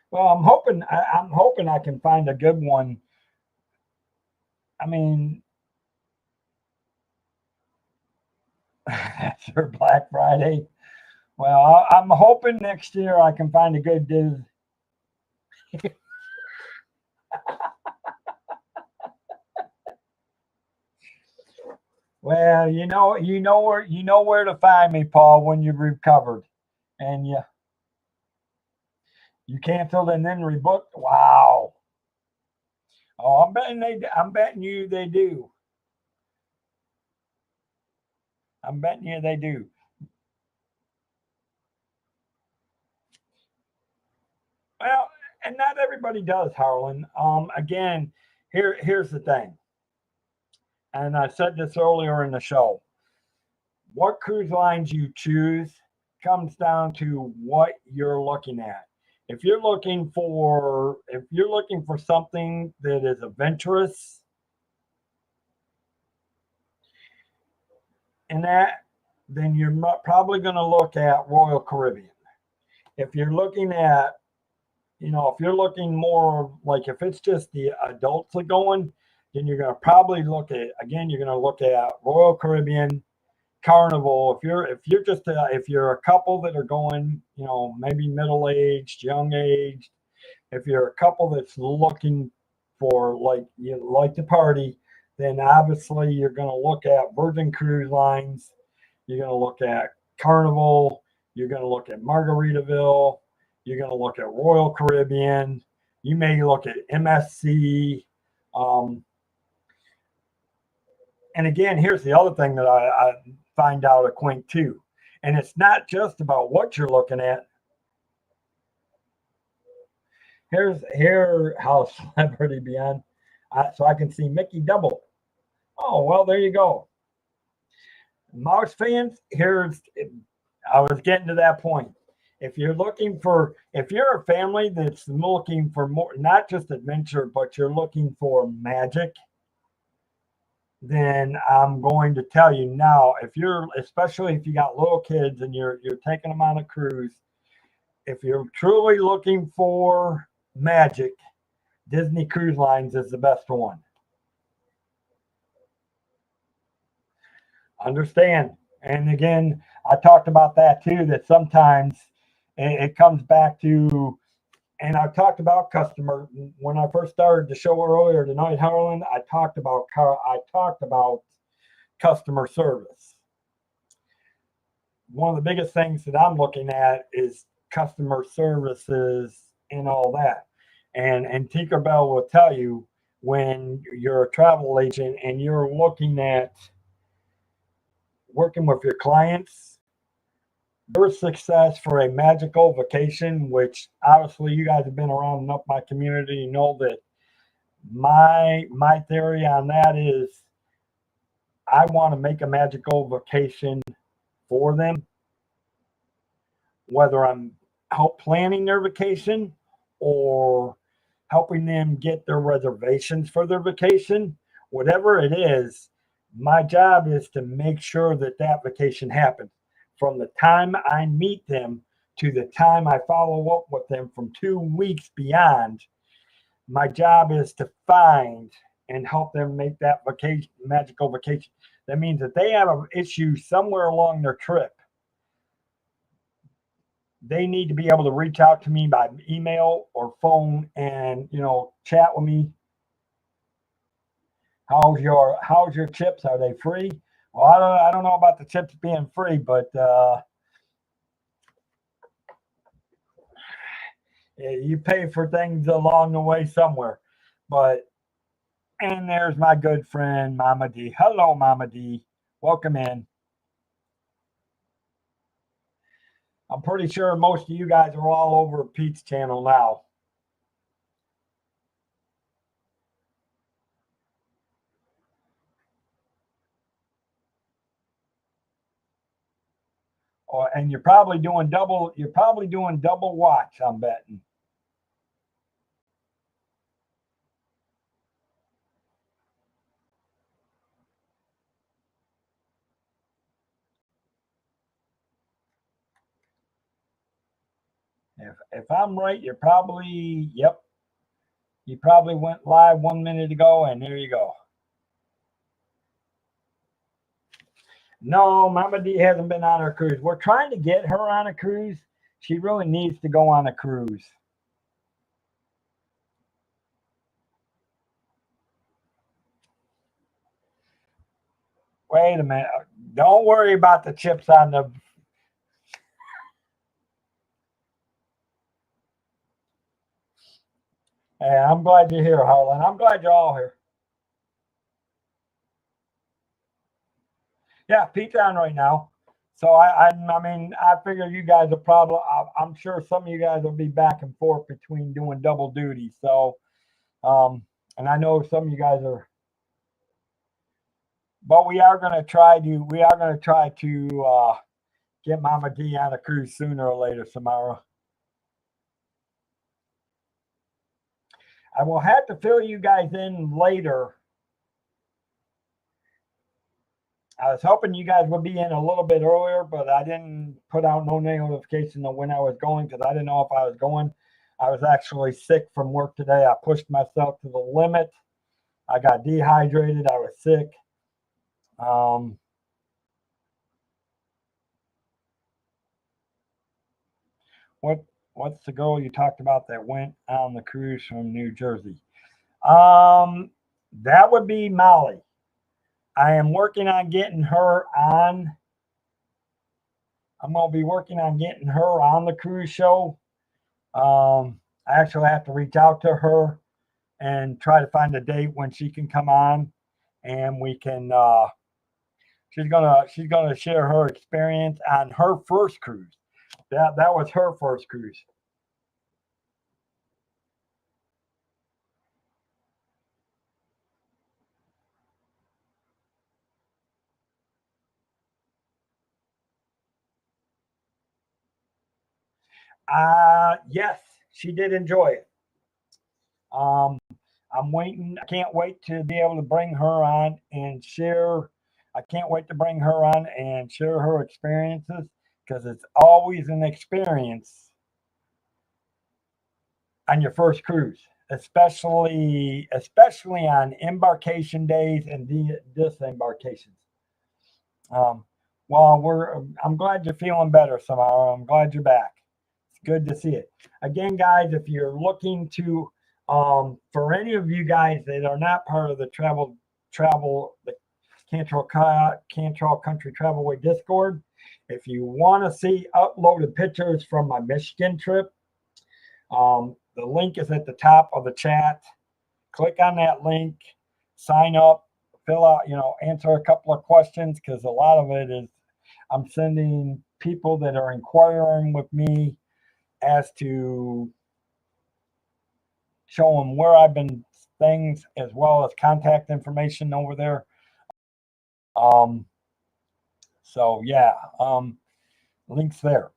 Well, I'm hoping I can find a good one. I mean, after Black Friday. Well, I'm hoping next year I can find a good Disney. Well, you know where to find me, Paul, when you've recovered, and you canceled and then rebooked. Wow. Oh, I'm betting you they do. I'm betting you they do. Well, and not everybody does, Harlan. Again, here's the thing, and I said this earlier in the show. What cruise lines you choose comes down to what you're looking at. If you're looking for something that is adventurous and that, then you're probably going to look at Royal Caribbean. If you're looking at, if you're looking more like if it's just the adults are going, then you're going to probably look at again. You're going to look at Royal Caribbean, Carnival. If you're a couple that are going, maybe middle aged, young aged. If you're a couple that's looking for like you like to party, then obviously you're going to look at Virgin Cruise Lines. You're going to look at Carnival. You're going to look at Margaritaville. You're going to look at Royal Caribbean. You may look at MSC. Um, and again, here's the other thing that I find out at Quint too. And it's not just about what you're looking at. Here how celebrity beyond. So I can see Mickey double. Oh well, there you go. Mouse fans, I was getting to that point. If you're a family that's looking for more, not just adventure, but you're looking for magic, then I'm going to tell you now, especially if you got little kids and you're taking them on a cruise, if you're truly looking for magic, Disney Cruise Lines is the best one. Understand. And again, I talked about that too, that sometimes it comes back to, and I talked about customer when I first started the show earlier tonight, Harlan. I talked about customer service. One of the biggest things that I'm looking at is customer services and all that. And Tinkerbell will tell you when you're a travel agent and you're looking at working with your clients, your success for a magical vacation, which obviously you guys have been around enough my community, you know that my theory on that is I want to make a magical vacation for them, whether I'm help planning their vacation or helping them get their reservations for their vacation, whatever it is, my job is to make sure that that vacation happens. From the time I meet them to the time I follow up with them from 2 weeks beyond, my job is to find and help them make that vacation magical vacation. That means that they have an issue somewhere along their trip, they need to be able to reach out to me by email or phone and chat with me. How's your chips? Are they free? Well, I don't know about the chips being free, but You pay for things along the way somewhere. But, and there's my good friend, Mama D. Hello, Mama D. Welcome in. I'm pretty sure most of you guys are all over Pete's channel now. And you're probably doing double watch, I'm betting. If I'm right, you're probably, yep, you probably went live 1 minute ago, and there you go. No, Mama D hasn't been on her cruise. We're trying to get her on a cruise. She really needs to go on a cruise. Wait a minute. Don't worry about the chips on the. Hey, I'm glad you're here, Harlan. I'm glad you're all here. Yeah, Pete's on right now. So I mean, I figure you guys are probably. I'm sure some of you guys will be back and forth between doing double duty. So, and I know some of you guys are. But we are going to try to get Mama D on a cruise sooner or later, Samara. I will have to fill you guys in later. I was hoping you guys would be in a little bit earlier, but I didn't put out no notification of when I was going because I didn't know if I was going. I was actually sick from work today. I pushed myself to the limit. I got dehydrated. I was sick. Um, what what's the girl you talked about that went on the cruise from New Jersey? Um, that would be Molly. I am working on getting her on. I'm gonna be working on getting her on the cruise show. I actually have to reach out to her and try to find a date when she can come on, and we can. She's gonna share her experience on her first cruise. That was her first cruise. Yes, she did enjoy it. Um, I'm waiting. I can't wait to be able to bring her on and share. I can't wait to bring her on and share her experiences because it's always an experience on your first cruise, especially on embarkation days and disembarkations. Um, well, I'm glad you're feeling better, Samara. I'm glad you're back. It's good to see it. Again, guys, if you're looking to, for any of you guys that are not part of the the Cantrell Country Travelway Discord, if you want to see uploaded pictures from my Michigan trip, the link is at the top of the chat. Click on that link, sign up, fill out, answer a couple of questions because a lot of it is I'm sending people that are inquiring with me as to show them where I've been things as well as contact information over there. Um, so yeah, links there.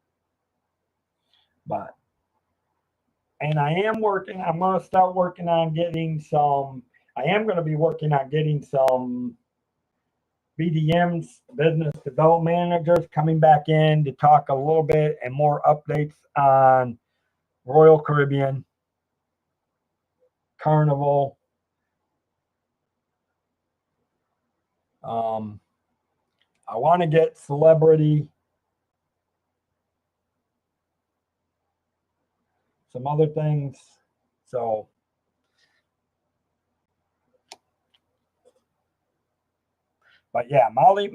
But and I'm gonna start working on getting some. I am gonna be working on getting some BDMs, business development managers, coming back in to talk a little bit and more updates on Royal Caribbean, Carnival. Um, I want to get celebrity, some other things. So, but yeah, Molly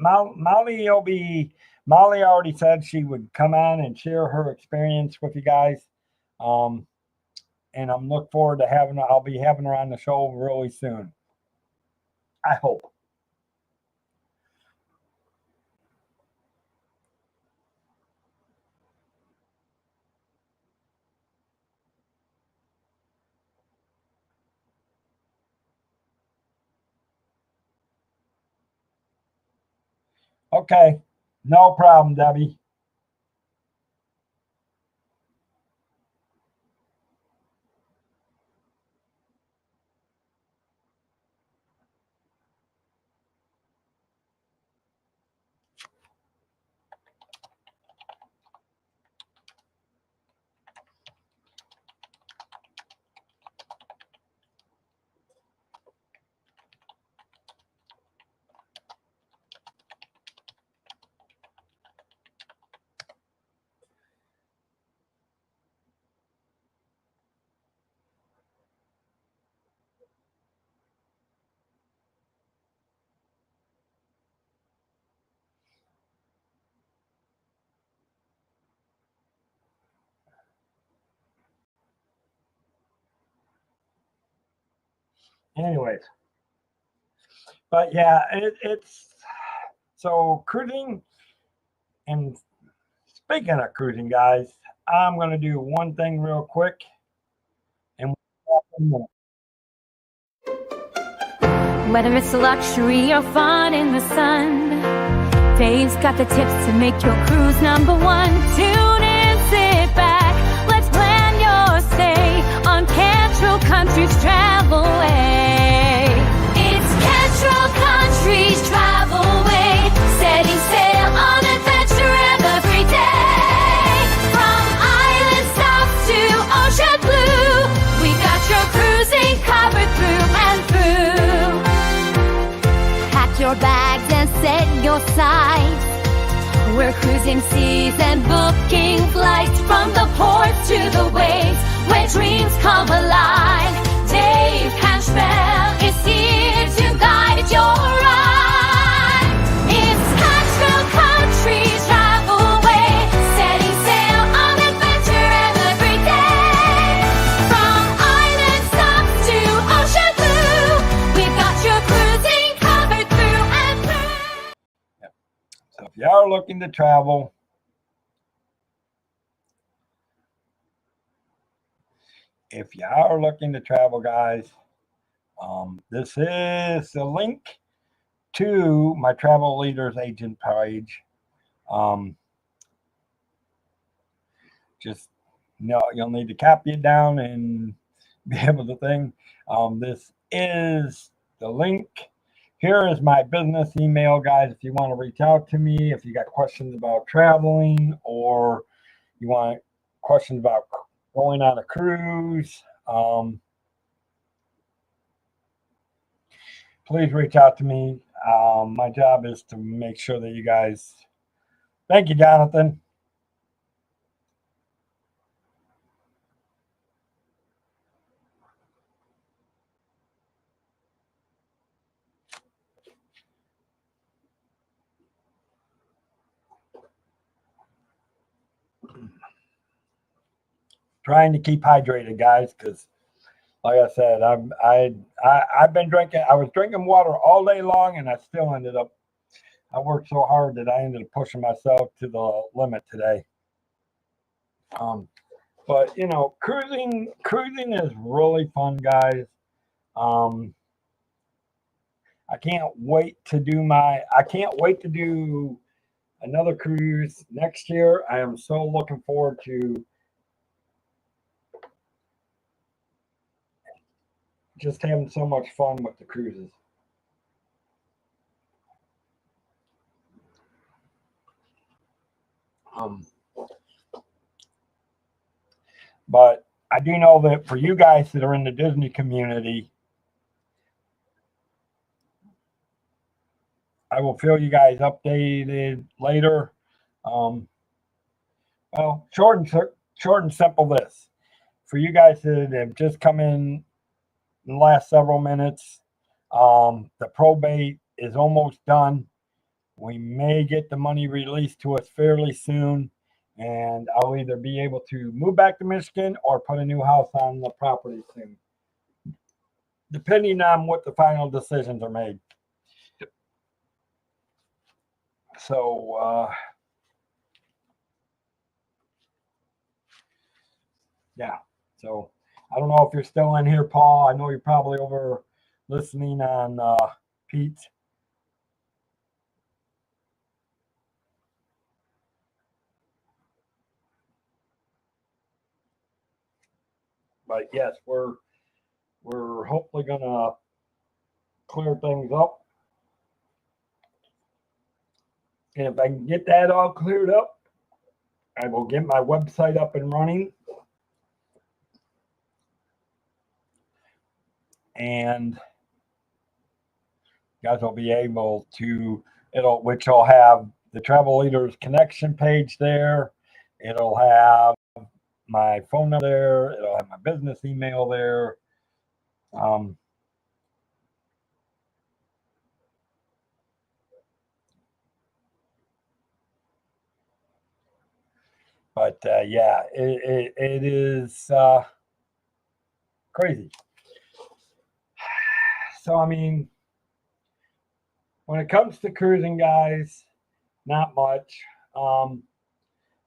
already said she would come on and share her experience with you guys. Um, and I'm looking forward to I'll be having her on the show really soon. I hope. Okay, no problem, Debbie. Anyways, but yeah, it's so cruising. And speaking of cruising, guys, I'm gonna do one thing real quick, and whether it's luxury or fun in the sun, Dave's got the tips to make your cruise number one. Tune in, sit back, let's plan your stay on Cantrell Country's Travelway. It's Cantrell Country's Travelway, setting sail on adventure every day. From island stops to ocean blue, we got your cruising covered through and through. Pack your bags and set your sights. We're cruising seas and booking flights from the ports to the waves where dreams come alive. Dave Cantrell is here to guide your ride. It's Cantrell Country's Travelway, setting sail on adventure every day. From island stops to ocean blue, we've got your cruising covered through and through. so if you are looking to travel, guys, this is the link to my Travel Leaders Agent page. Just you'll need to copy it down and be able to think. This is the link. Here is my business email, guys. If you want to reach out to me, if you got questions about traveling or you want questions about going on a cruise, please reach out to me. My job is to make sure that you guys. Thank you, Jonathan. Trying to keep hydrated, guys, because like I said, I've been drinking. I was drinking water all day long, and I still ended up. I worked so hard that I ended up pushing myself to the limit today. But cruising is really fun, guys. I can't wait to do another cruise next year. I am so looking forward to just having so much fun with the cruises. But I do know that for you guys that are in the Disney community, I will fill you guys updated later. Well, short and simple. This for you guys that have just come in the last several minutes. The probate is almost done. We may get the money released to us fairly soon, And I'll either be able to move back to Michigan or put a new house on the property soon, depending on what the final decisions are made. So, yeah. So I don't know if you're still in here, Paul. I know you're probably over listening on Pete. But yes, we're hopefully gonna clear things up. And if I can get that all cleared up, I will get my website up and running. And you guys will be able to, which will have the Travel Leaders Connection page there. It'll have my phone number there. It'll have my business email there. But yeah, it is crazy. So, I mean, when it comes to cruising, guys, not much. I'm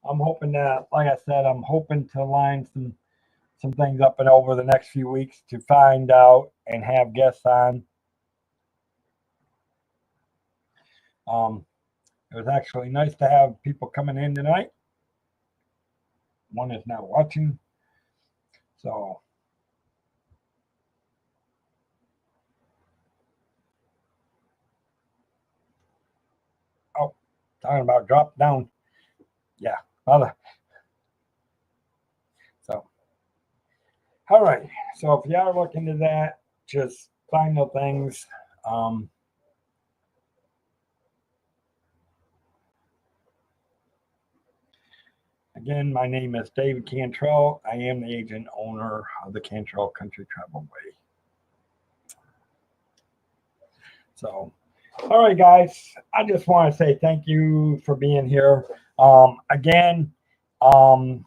hoping that, like I said, I'm hoping to line some things up and over the next few weeks to find out and have guests on. It was actually nice to have people coming in tonight. One is now watching. So, oh, talking about drop down. Yeah, other. So, all right. So if you are looking to that, just final things. Again, my name is David Cantrell. I am the agent owner of the Cantrell Country Travelway. So, all right, guys, I just want to say thank you for being here. Again, I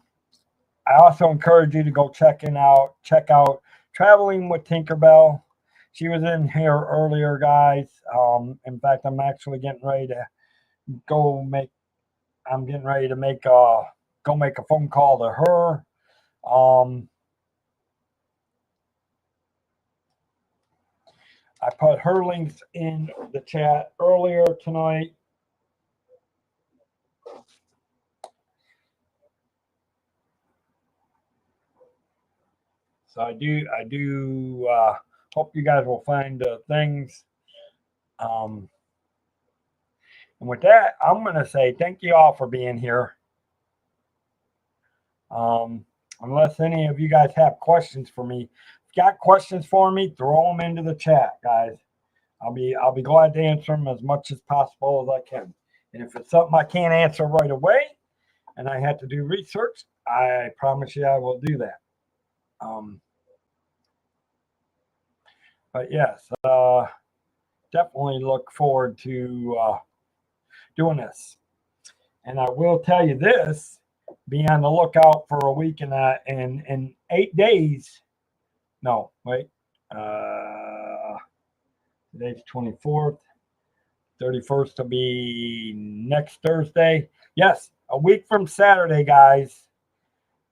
also encourage you to go check out Traveling with Tinkerbell. She was in here earlier, guys. In fact, I'm actually getting ready to I'm getting ready to make a phone call to her. I put her links in the chat earlier tonight. So I do hope you guys will find things. And with that, I'm going to say thank you all for being here. Unless any of you guys have questions for me, if you got questions for me, throw them into the chat, guys. I'll be glad to answer them as much as possible as I can. And if it's something I can't answer right away and I have to do research, I promise you I will do that. But yes, definitely look forward to doing this. And I will tell you this: be on the lookout for a week in 8 days. No, wait. Today's 24th. 31st will be next Thursday. Yes, a week from Saturday, guys.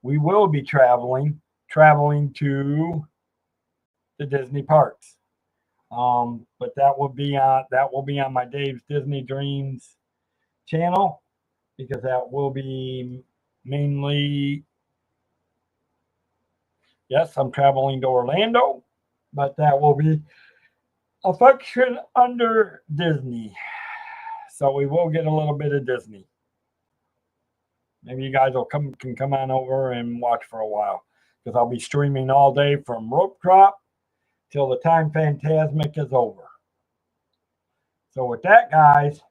We will be traveling to the Disney parks. But that will be on my Dave's Disney Dreams channel, because that will be mainly, yes, I'm traveling to Orlando, but that will be a function under Disney. So we will get a little bit of Disney. Maybe you guys can come on over and watch for a while, because I'll be streaming all day from Rope Drop till the Time Fantasmic is over. So with that, guys,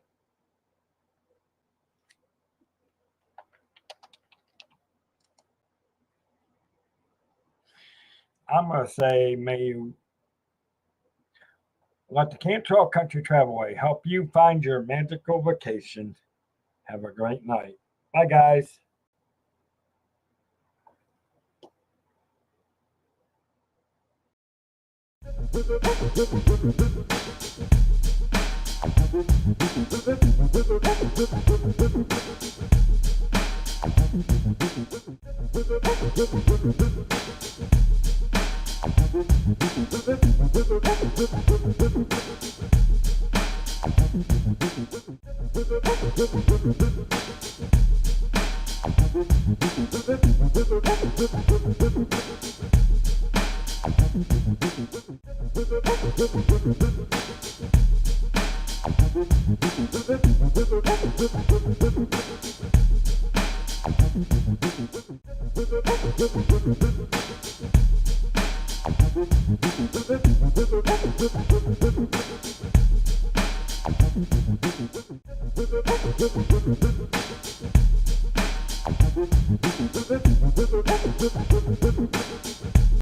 I'm going to say, may you let the Cantrell Country Travelway help you find your magical vacation. Have a great night. Bye, guys. Thank you.